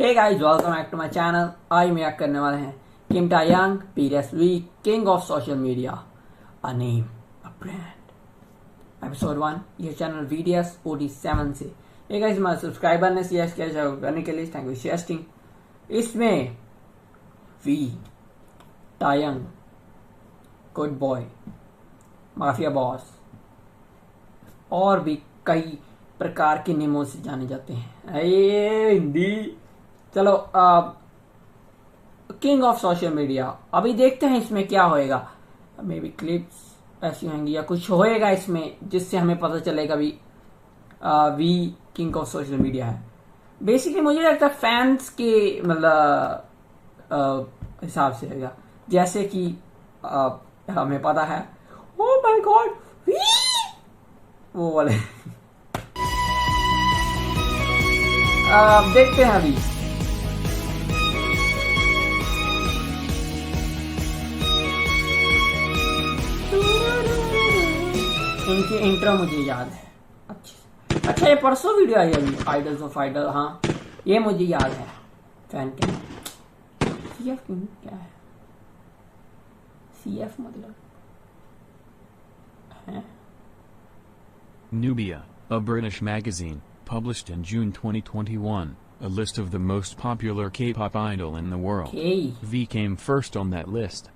Hey guys, welcome back to my channel. आज हम याद करने वाले हैं किम टायंग, BTS V, King of Social Media, a name, a brand. Episode 1, ये चैनल VTS OT7 से. Hey guys, हमारे सब्सक्राइबर ने CS किया करने के लिए थैंक यू सजेस्टिंग. इसमें V, टायंग, गुड बॉय, माफिया बॉस और भी कई प्रकार के नेमों से जाने जाते हैं. हिंदी. चलो किंग ऑफ सोशल मीडिया. अभी देखते हैं इसमें क्या होएगा. मे बी क्लिप्स ऐसी होंगी या कुछ होएगा इसमें जिससे हमें पता चलेगा भी we king of social media है. बेसिकली मुझे लगता है फैंस के मतलब हिसाब से रहेगा. जैसे कि हमें पता है ओह माय गॉड वी वो वाले. देखते हैं अभी. इनकी इंट्रो मुझे याद है. अच्छा ये परसों वीडियो आई अभी आइडल्स ऑफ आइडल. हाँ ये मुझे याद है. फैनकैम CF क्या है. CF मतलब है Nubia, a British magazine, published in June 2021, a list of the most popular K-pop idol in the world. V came first on that list.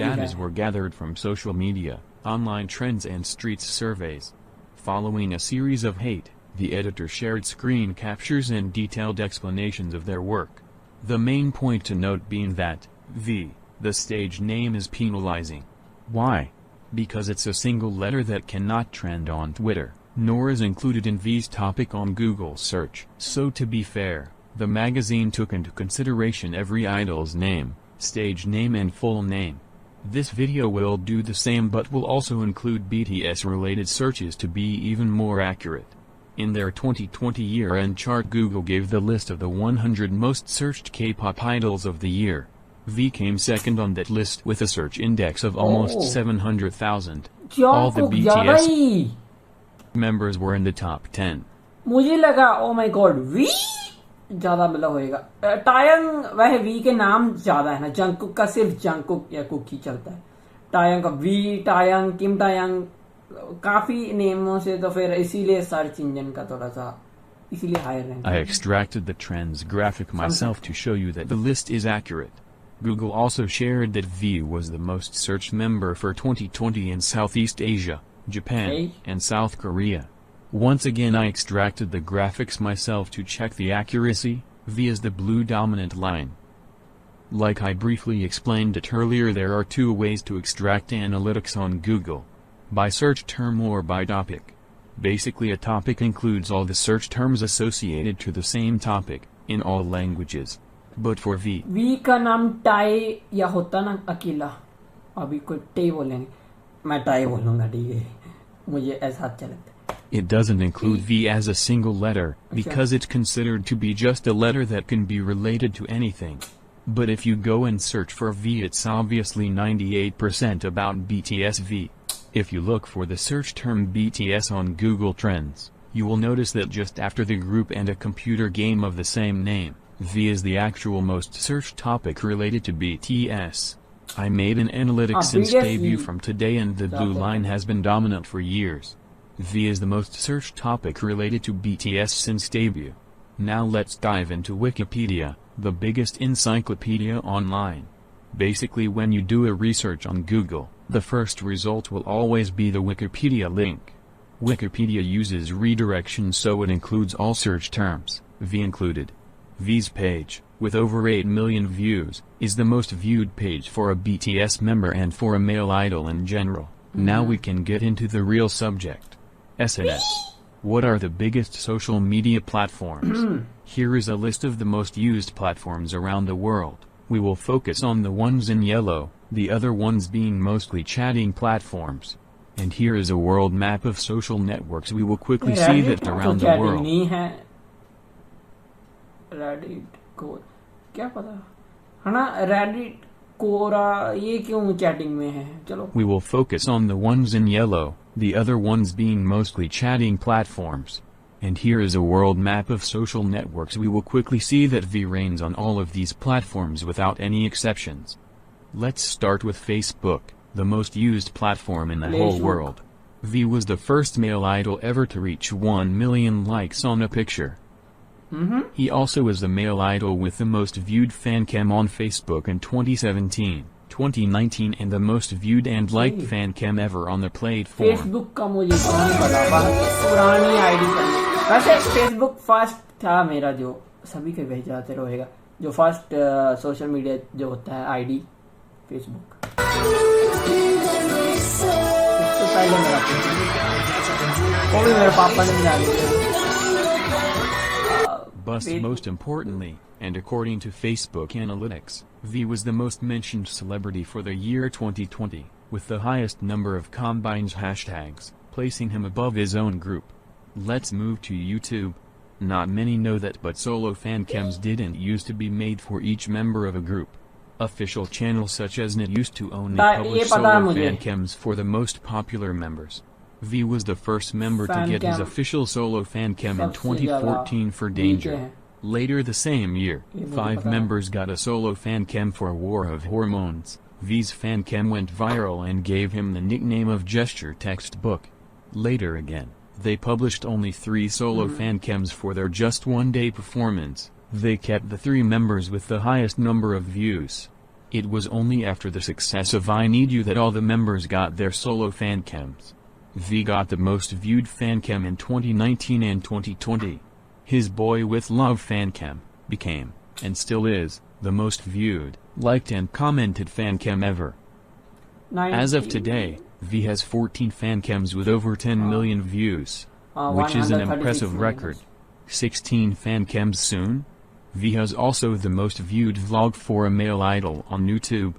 Data were gathered from social media, online trends and streets surveys. Following a series of hate, the editor shared screen captures and detailed explanations of their work. The main point to note being that, V, the stage name is penalizing. Why? Because it's a single letter that cannot trend on Twitter, nor is included in V's topic on Google search. So to be fair, the magazine took into consideration every idol's name, stage name and full name. This video will do the same but will also include BTS-related searches to be even more accurate. In their 2020 year-end chart, Google gave the list of the 100 most searched K-pop idols of the year. V came second on that list with a search index of almost 700,000. All the BTS members were in the top 10. मुझे लगा oh my God we ज्यादा मतलब होएगा. टायंग वह we के नाम ज्यादा है ना. जंगकुक का सिर्फ जंगकुक या कुक ही चलता है. टायंग का वी टायंग किम टायंग काफी नेमों से तो फिर इसीलिए सर्च इंजन का थोड़ा सा इसीलिए higher rank. I extracted the trends graphic myself to show you that the list is accurate. Google also shared that V was the most searched member for 2020 in Southeast Asia, Japan, and South Korea. Once again I extracted the graphics myself to check the accuracy. V is the blue dominant line. Like I briefly explained it earlier, there are two ways to extract analytics on Google. By search term or by topic. Basically a topic includes all the search terms associated to the same topic, in all languages. But for V का नाम tie या होता ना अकेला. अभी कोई टे बोलेंगे मैं टाई बोलूंगा. ठीक है मुझे ऐसा अच्छा लगता है. It doesn't include V as a single letter, because it's considered to be just a letter that can be related to anything. But if you go and search for V, it's obviously 98% about BTS V. If you look for the search term BTS on Google Trends, you will notice that just after the group and a computer game of the same name, V is the actual most searched topic related to BTS. I made an analytics since debut from today and the blue line has been dominant for years. V is the most searched topic related to BTS since debut. Now let's dive into Wikipedia, the biggest encyclopedia online. Basically when you do a research on Google, the first result will always be the Wikipedia link. Wikipedia uses redirection so it includes all search terms, V included. V's page, with over 8 million views, is the most viewed page for a BTS member and for a male idol in general. Now we can get into the real subject. SNS. What are the biggest social media platforms? Here is a list of the most used platforms around the world. We will focus on the ones in yellow, the other ones being mostly chatting platforms. And here is a world map of social networks. We will quickly see that around the world. Reddit को क्या पता है ना. Reddit कोरा ये क्यों chatting में है. चलो. We will focus on the ones in yellow, the other ones being mostly chatting platforms. And here is a world map of social networks. We will quickly see that V reigns on all of these platforms without any exceptions. Let's start with Facebook, the most used platform in the whole world. V was the first male idol ever to reach 1 million likes on a picture. He also is the male idol with the most viewed FANCAM on Facebook in 2017, 2019 and the most viewed and liked FANCAM ever on the platform. Facebook का मुझे नहीं पता, पुरानी ID पर वैसे Facebook first था मेरा, जो सभी के भेज जाते रहेगा, जो फर्स्ट सोशल मीडिया जो होता है आईडी Facebook। उससे पहले मेरा वो भी मेरे पापा ने मिला दिया। But most importantly, and according to Facebook Analytics, V was the most mentioned celebrity for the year 2020, with the highest number of combined hashtags, placing him above his own group. Let's move to YouTube. Not many know that, but solo fancams didn't used to be made for each member of a group. Official channels such as NET used to only publish solo fancams for the most popular members. V was the first member to get his official solo fancam in 2014 for Danger. Later the same year, 5 members got a solo fancam for War of Hormones. V's fancam went viral and gave him the nickname of Gesture Textbook. Later again, they published only 3 solo fancams for their just one-day performance. They kept the 3 members with the highest number of views. It was only after the success of I Need You that all the members got their solo fancams. V got the most viewed fancam in 2019 and 2020. His Boy With Love fancam became, and still is, the most viewed, liked and commented fancam ever. As of today, V has 14 fancams with over 10 million views, which is an impressive record. 16 fancams soon? V has also the most viewed vlog for a male idol on YouTube.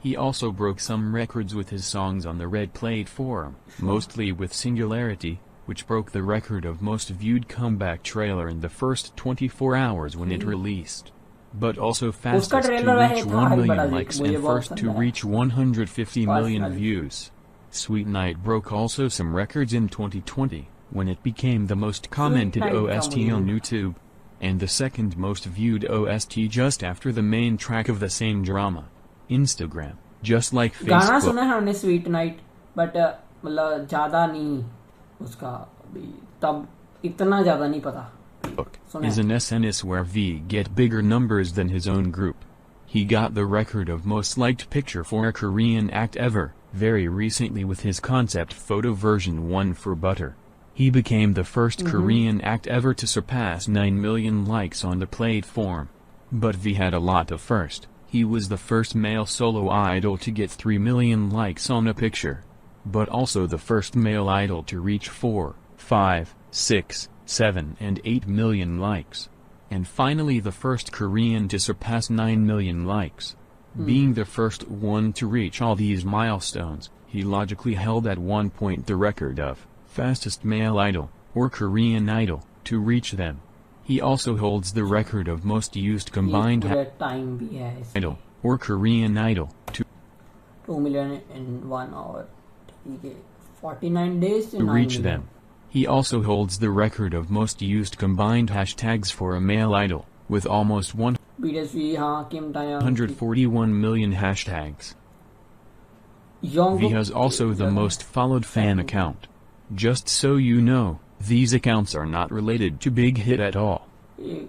He also broke some records with his songs on the Red platform, mostly with Singularity, which broke the record of most viewed comeback trailer in the first 24 hours when it released. But also fastest to reach 1 million likes and first to reach 150 million views. Sweet Night broke also some records in 2020, when it became the most commented OST on YouTube, and the second most viewed OST just after the main track of the same drama. Instagram, just like Facebook. गाना सुना है हमने sweet night, but मतलब ज्यादा नहीं उसका तब इतना ज्यादा नहीं पता. Is an SNS where V get bigger numbers than his own group. He got the record of most liked picture for a Korean act ever, very recently with his concept photo version 1 for Butter. He became the first Korean act ever to surpass 9 million likes on the platform. But V had a lot of first. He was the first male solo idol to get 3 million likes on a picture. But also the first male idol to reach 4, 5, 6, 7 and 8 million likes. And finally the first Korean to surpass 9 million likes. Being the first one to reach all these milestones, he logically held at one point the record of fastest male idol, or Korean idol, to reach them. He also holds the record of most used combined idol, or Korean idol, to 2 million in 1 hour, 49 days to reach them. He also holds the record of most used combined hashtags for a male idol, with almost BTS V, Kim Taehyung, 141 million hashtags. V has also the most followed fan account. Just so you know, these accounts are not related to Big Hit at all.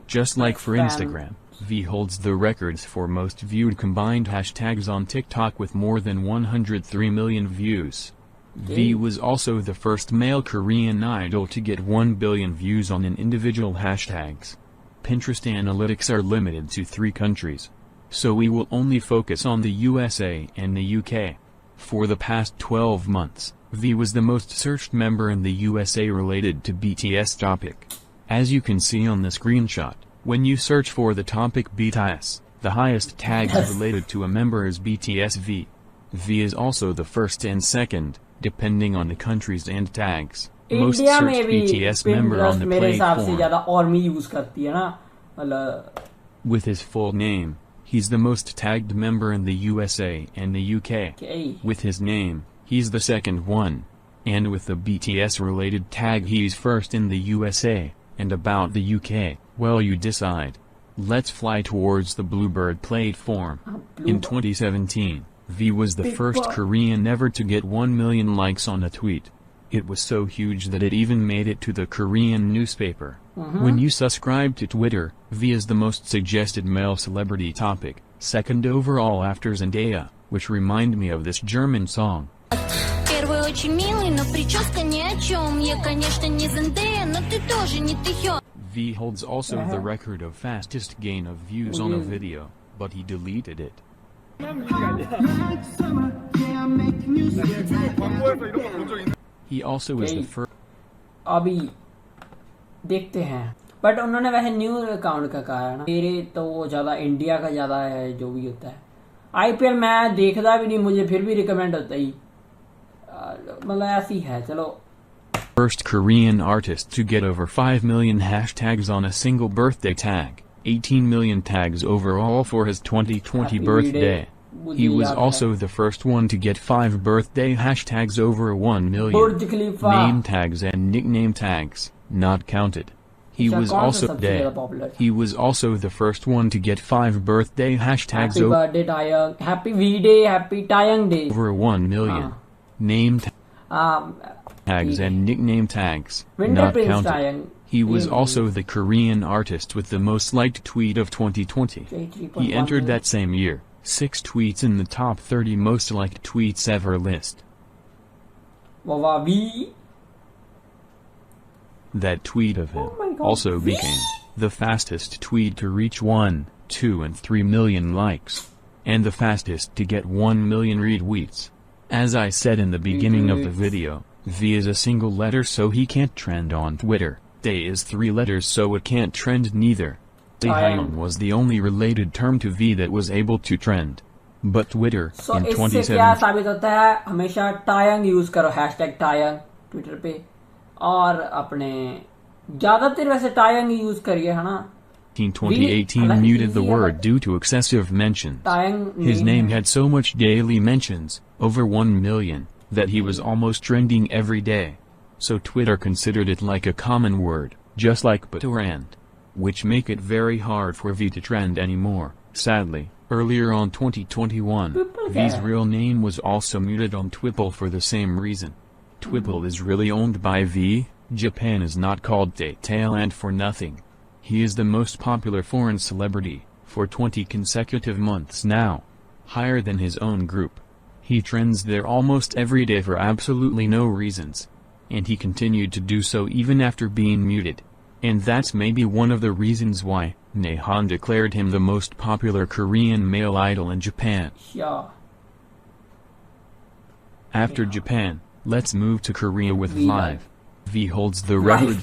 Just like for Instagram, V holds the records for most viewed combined hashtags on TikTok with more than 103 million views. V was also the first male Korean idol to get 1 billion views on an individual hashtags. Pinterest analytics are limited to 3 countries. So we will only focus on the USA and the UK. For the past 12 months, V was the most searched member in the USA related to BTS topic. As you can see on the screenshot, when you search for the topic BTS, the highest tags related to a member is BTS V. V is also the first and second, depending on the countries and tags. Most searched BTS member on the platform. With his full name, He's the most tagged member in the USA and the UK. Okay. With his name, he's the second one. And with the BTS-related tag he's first in the USA, and about the UK, well you decide. Let's fly towards the Bluebird platform. In 2017, V was the first Korean ever to get 1 million likes on a tweet. It was so huge that it even made it to the Korean newspaper. When you subscribe to Twitter, V is the most suggested male celebrity topic, second overall after Zendaya, which remind me of this German song. Первый очень милый, но прическа ни о чем. Я, конечно, не Зендaya, но ты тоже не Taehyung. V holds also the record of fastest gain of views on a video, but he deleted it. He also is the first. अभी देखते हैं, but उन्होंने वैसे new account का कहा है ना, मेरे तो वो ज्यादा इंडिया का ज्यादा है जो भी होता है। आईपीएल मैं देखता भी नहीं, मुझे फिर भी रिकमेंड होता ही, मतलब ऐसी है। चलो, First Korean artist to get over 5 million hashtags on a single birthday tag, 18 million tags overall for his 2020 Happy birthday. He was also the first one to get 5 birthday hashtags over 1 million. Burj Khalifa. Name tags and nickname tags, not counted. He was also He was also the first one to get 5 birthday hashtags Happy birthday Taehyung, Happy V Day, Happy Taehyung Day. over 1 million. Name tags and nickname tags, Winter not Prince counted. Taehyung. He was also the Korean artist with the most liked tweet of 2020. He entered that same year 6 tweets in the top 30 most liked tweets ever list. Wawa V. That tweet of him Oh my God. also became the fastest tweet to reach 1, 2 and 3 million likes, and the fastest to get 1 million retweets. As I said in the beginning of the video, V is a single letter so he can't trend on Twitter. Day is 3 letters so it can't trend neither. Taehyung was the only related term to V that was able to trend. But Twitter So in इससे क्या 2017 साबित होता है, हमेशा Taehyung use करो, hashtag Taehyung Twitter पे, और अपने ज्यादातर वैसे Taehyung ही यूज करिए, है ना। 2018 muted the word due to excessive mentions. Taehyung His name had so much daily mentions, over 1 million, that he was almost trending every day. So Twitter considered it like a common word, just like BTS, which make it very hard for V to trend anymore. Sadly, earlier on 2021, V's real name was also muted on Twipple for the same reason. Twipple is really owned by V. Japan is not called Thailand for nothing. He is the most popular foreign celebrity, for 20 consecutive months now. Higher than his own group. He trends there almost every day for absolutely no reasons. And he continued to do so even after being muted. And that's maybe one of the reasons why Nihon declared him the most popular Korean male idol in Japan. Yeah. After Japan, let's move to Korea with VLIVE. V holds the record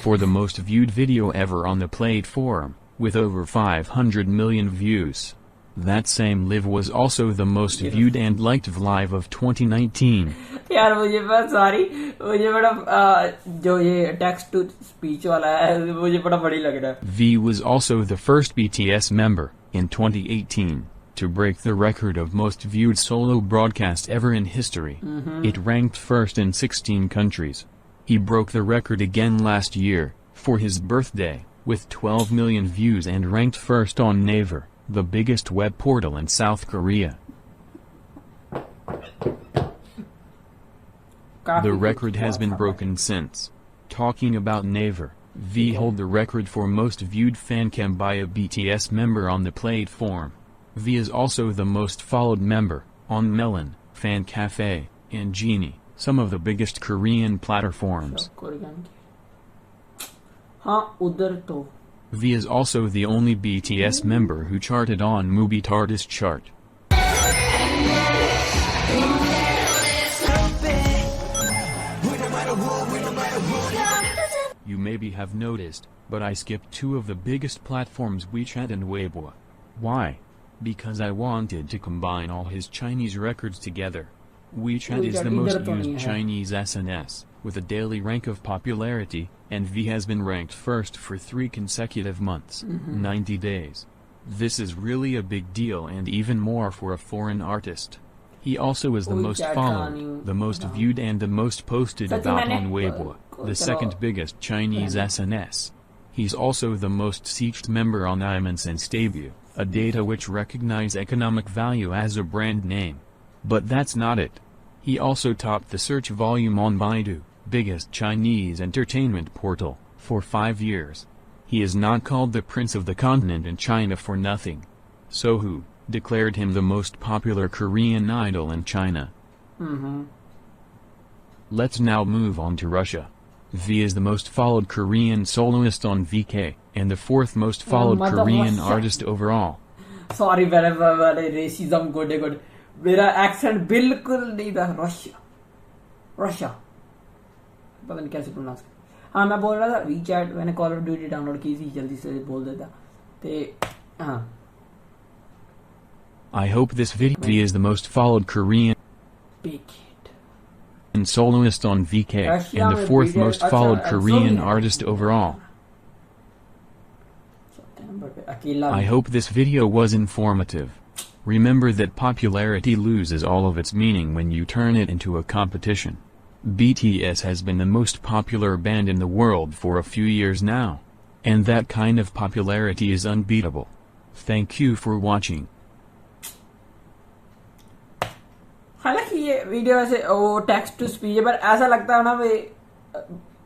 for the most viewed video ever on the platform, with over 500 million views. That same live was also the most viewed and liked VLIVE of 2019. यार मुझे बस sorry, मुझे बड़ा जो ये text to speech वाला है मुझे बड़ा बड़ी लग रहा है। V was also the first BTS member, in 2018, to break the record of most viewed solo broadcast ever in history. It ranked first in 16 countries. He broke the record again last year, for his birthday, with 12 million views and ranked first on Naver, the biggest web portal in South Korea. The record has been broken since. Talking about Naver, V hold the record for most viewed FANCAM by a BTS member on the platform. V is also the most followed member, on Melon, Fan Cafe, and Genie, some of the biggest Korean platforms. हाँ उधर तो V is also the only BTS member who charted on Movie Artist chart. You maybe have noticed, but I skipped 2 of the biggest platforms, WeChat and Weibo. Why? Because I wanted to combine all his Chinese records together. WeChat is the most used Chinese SNS, with a daily rank of popularity, and V has been ranked first for 3 consecutive months, 90 days. This is really a big deal and even more for a foreign artist. He also is the most followed, the most viewed and the most posted about on Weibo, the second biggest Chinese SNS. He's also the most searched member on AIMAN since debut, a data which recognize economic value as a brand name. But that's not it. He also topped the search volume on BAIDU, biggest Chinese entertainment portal, for 5 years. He is not called the Prince of the Continent in China for nothing. SOHU declared him the most popular Korean idol in China. Let's now move on to Russia. V is the most followed Korean soloist on VK, and the 4th most followed Korean artist overall. Sorry wherever racism good. मेरा accent बिल्कुल नहीं था. Russia. पता नहीं कैसे pronounce. हाँ मैं बोल रहा था WeChat मैंने कॉल ऑफ ड्यूटी डाउनलोड की थी जल्दी से बोल देता ते हाँ. I hope this video is the most followed Korean soloist on VK and the 4th most followed Korean artist overall. I hope this video was informative. Remember that popularity loses all of its meaning when you turn it into a competition. BTS has been the most popular band in the world for a few years now. And that kind of popularity is unbeatable. Thank you for watching. हालांकि ये video ऐसे वो text to speech है पर ऐसा लगता है ना भाई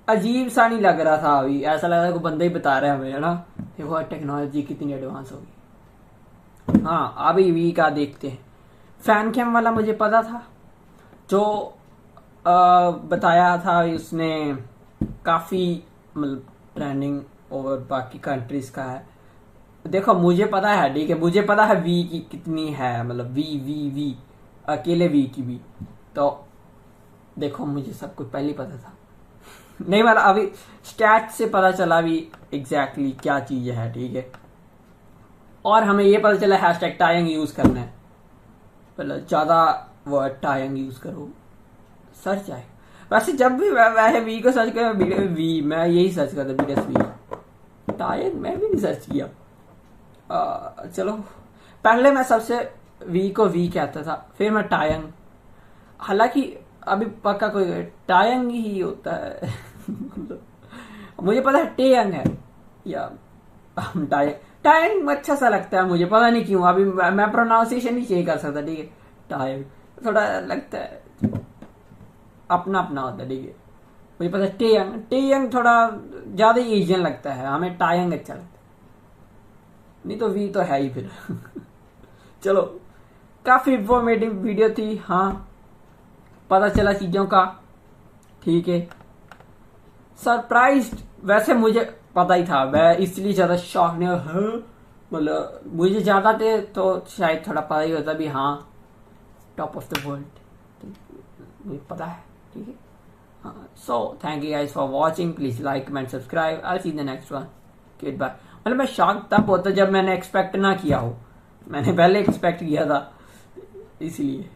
अजीब सा नहीं लग रहा था. अभी ऐसा लग रहा है कोई बंदा ही बता रहा है हमें, है ना. देखो टेक्नोलॉजी कितनी एडवांस होगी. हाँ अभी वी का देखते हैं. फैनकैम वाला मुझे पता था जो बताया था उसने काफी मतलब ट्रेंडिंग ओवर बाकी कंट्रीज का है. देखो मुझे पता है ठीक है, मुझे पता है वी की कितनी है मतलब वी अकेले वी की भी. तो देखो मुझे सब कुछ पहले ही पता था. नहीं मतलब अभी स्टैट से पता चला भी एग्जैक्टली क्या चीज है ठीक है. और हमें ये पता चला हैशटैग टायंग यूज करना है. मतलब ज्यादा वर्ड टायंग यूज करो सर्च आए. वैसे जब भी वैसे वी को सर्च कर वी मैं यही सर्च करता BTS V. टायंग मैं भी नहीं सर्च किया. चलो पहले मैं सबसे वी को वी कहता था फिर मैं टायंग. हालांकि अभी पक्का कोई टायंग ही होता है. मुझे पता है टेयंग है या टायंग अच्छा सा लगता है मुझे पता नहीं क्यों. अभी मैं प्रोनाउंसिएशन नहीं चेक कर सकता ठीक है. टायंग थोड़ा लगता है अपना अपना होता है ठीक है. मुझे पता है टेयंग थोड़ा ज्यादा एशियन लगता है. हमें टायंग अच्छा लगता है. नहीं तो वी तो है ही फिर. चलो काफी इंफॉर्मेटिव वीडियो थी. हाँ पता चला चीजों का ठीक है. सरप्राइज्ड वैसे मुझे पता ही था मैं इसलिए ज्यादा शॉक नहीं हुआ. मतलब मुझे ज्यादा थे तो शायद थोड़ा पता ही होता भी हाँ टॉप ऑफ द वर्ल्ड मुझे पता है ठीक है. हाँ so thank you guys for watching. Please like comment subscribe. I see the next one. Good bye. मतलब मैं शॉक तब होता जब मैंने एक्सपेक्ट ना किया हो. मैंने पहले एक्सपेक्ट किया था इसलिए.